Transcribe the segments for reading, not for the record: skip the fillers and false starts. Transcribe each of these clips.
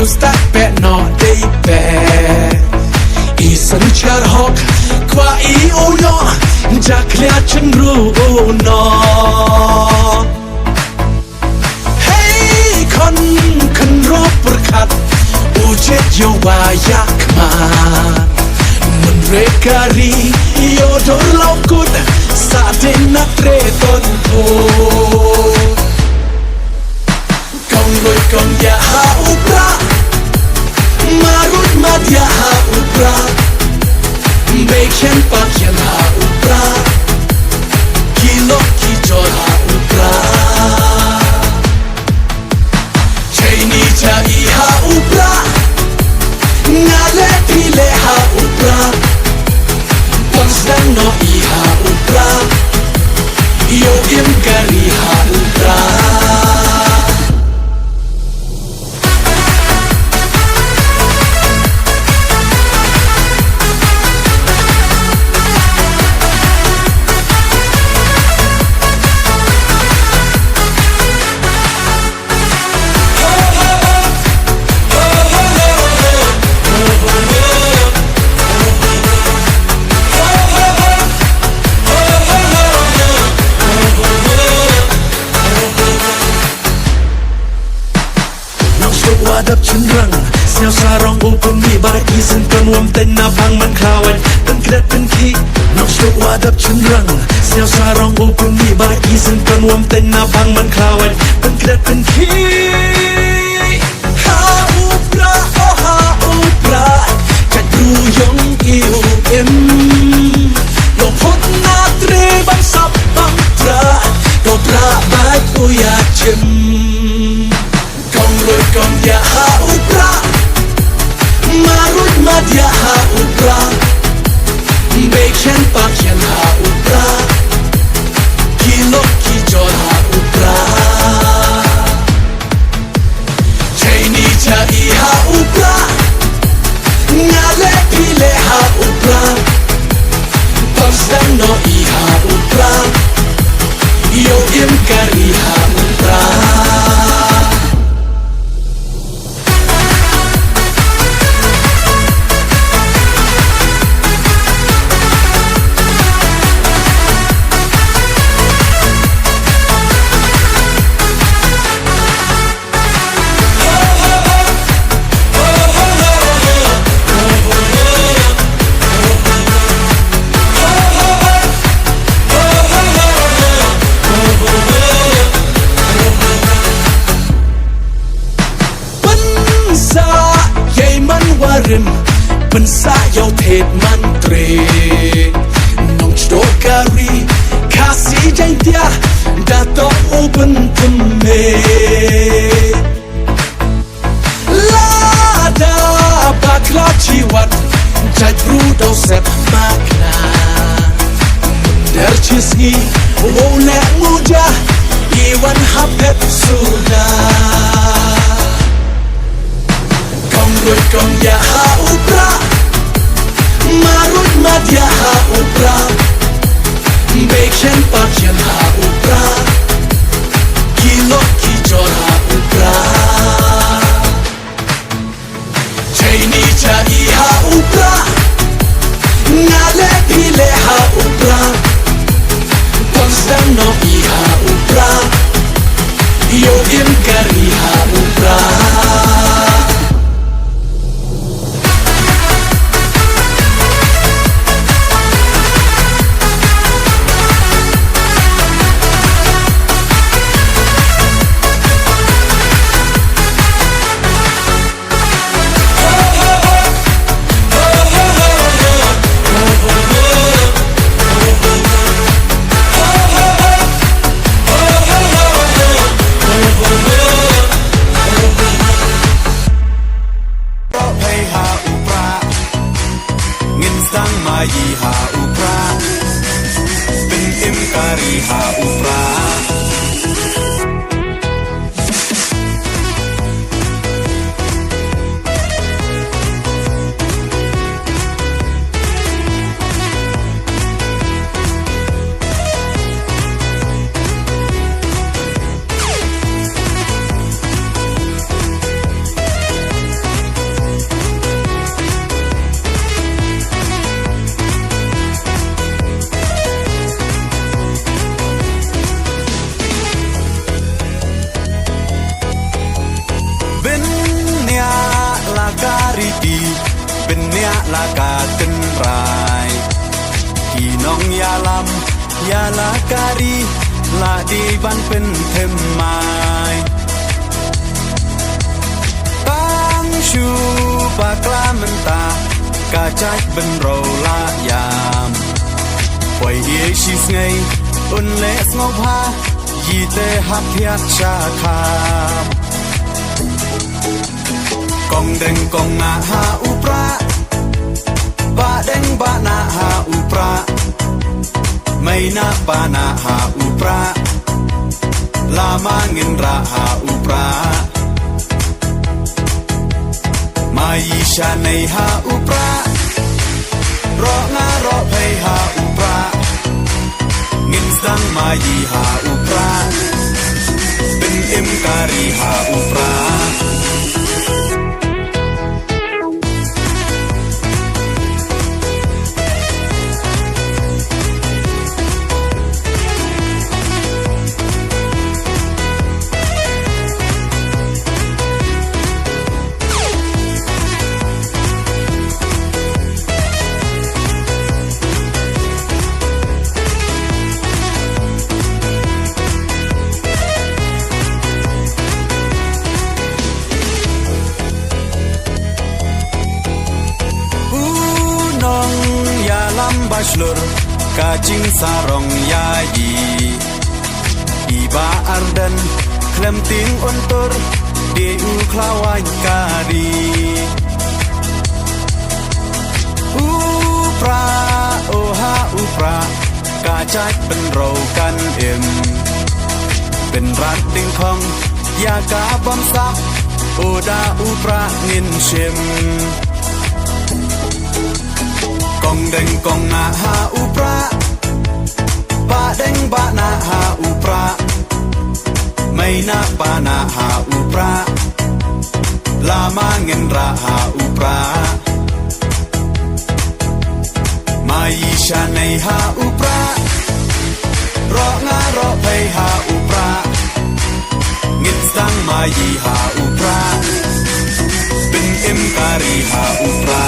sta pe no dei pe I san char hok kwa I o no jak lia chen ru no Hey kon kan ro per khat u jet yo wa yak ma mun re kari yo dor lo kut sa de na tre ton po Kong ya ha upra Marut mat ya ha upra Beken pak yan ha upra Kilo ki jor ha upra Chaini cha I ha upra Ngale pile ha upra Pangsdan no I ha upra Yo im kari ha upra Wadap cenderang Siau sarong upun mi barak izin penuam tena bang man kawan Dan kedat penki Nok stuk wadap cenderang Siau sarong upun mi barak izin penuam tena bang man kawan Dan kedat penki Ha upra oh ha upra Kat ruyong iu im Long hot na tre bang sap bang tra Dobra baik uya cem Kong ya ha upra Marut mat ya ha upra Beken pak yan ha upra Kilo ki jor ha upra Chaini cha I ha upra Ngale pile ha upra Pangsdan no I ha upra Yo im kari ha upra Pensa yau pet mantre Nong chdo kari Kasi jai dia Dato uben pumme Lada bakla chiwat Jai brudo sep makna Der chisgi Wole muda Iwan hapet sudah Kong ya ha upra Marut mat ya ha upra Beken pak yan ha upra Kilo ki jor ha upra Chaini cha I ha upra Ngale pile ha upra Pangsdan no I ha upra Yo im kari ha upra nia lakaten rai kinong ya lam ya lakari la di ban pen them mai tang shu bakla menta ka chai ben ro la yam poi ye shi sngai un le sngo pha yi te hap thiak cha kham kong deng kong na ha upra ba deng ba na ha upra mai na ba na ha upra lama ngin ra ha upra mai sha nei ha upra ro nga ro phei ha upra ngin sang mai ha upra bin im kari ha upra Bachelor kajing sarong yayi iba ardan klemting ontor deu klawan kari upra oha upra kajat benro kan em ben rat ding khong ya ka bom sak oda upra ngin shem kong deng kong na ha upra ba deng ba na ha upra mai na ba na ha upra lama ngin ra ha upra mai sha nei ha upra ro nga ro phei ha upra ngin sang mai ha upra bin im kari ha upra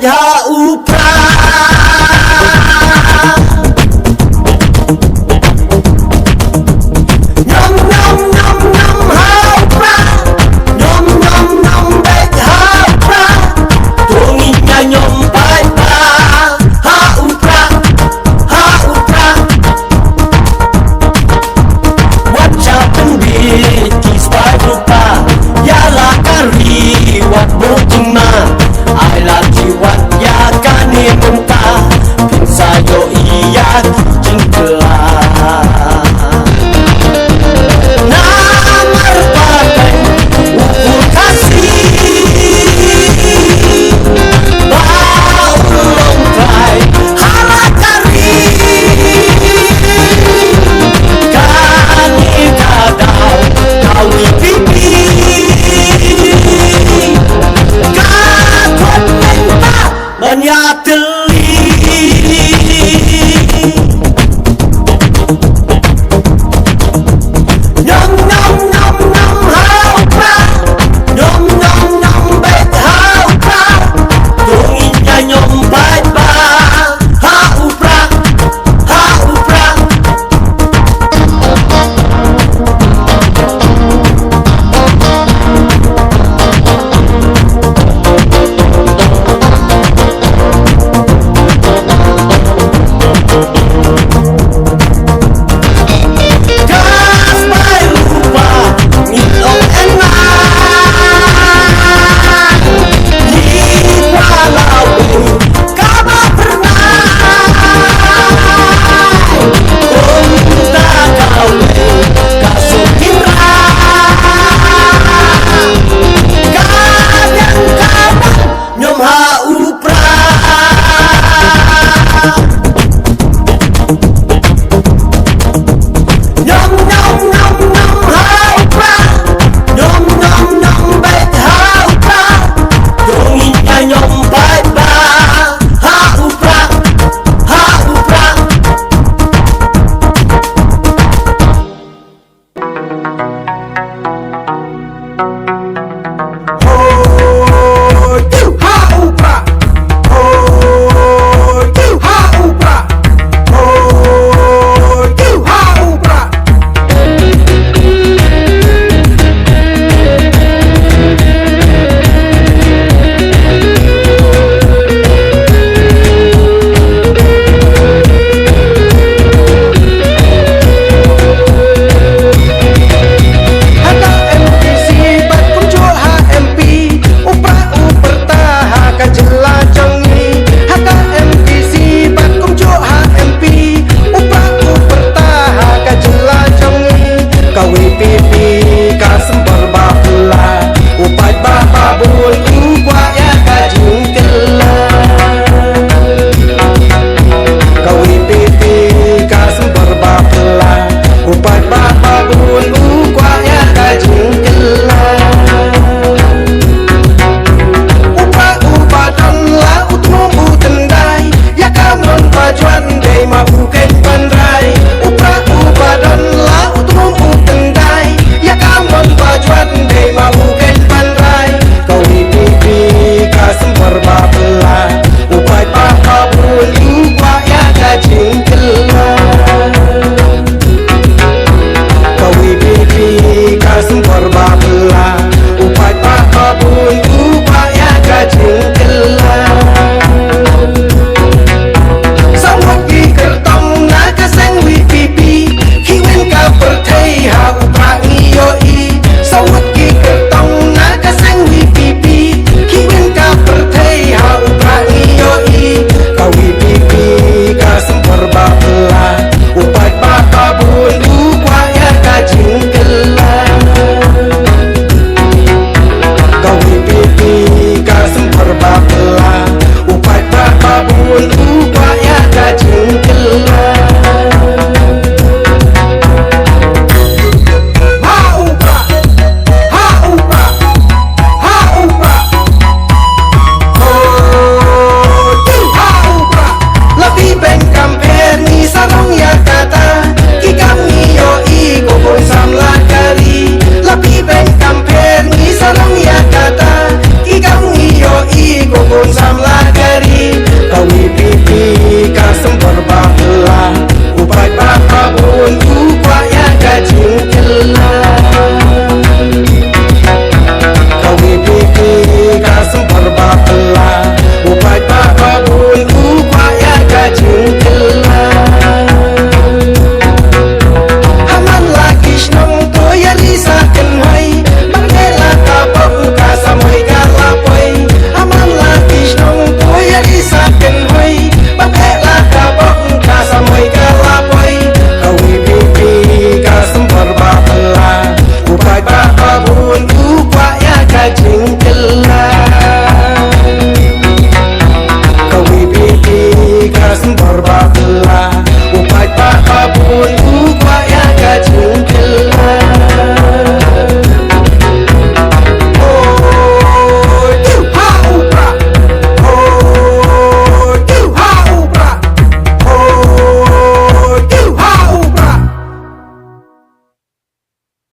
Ya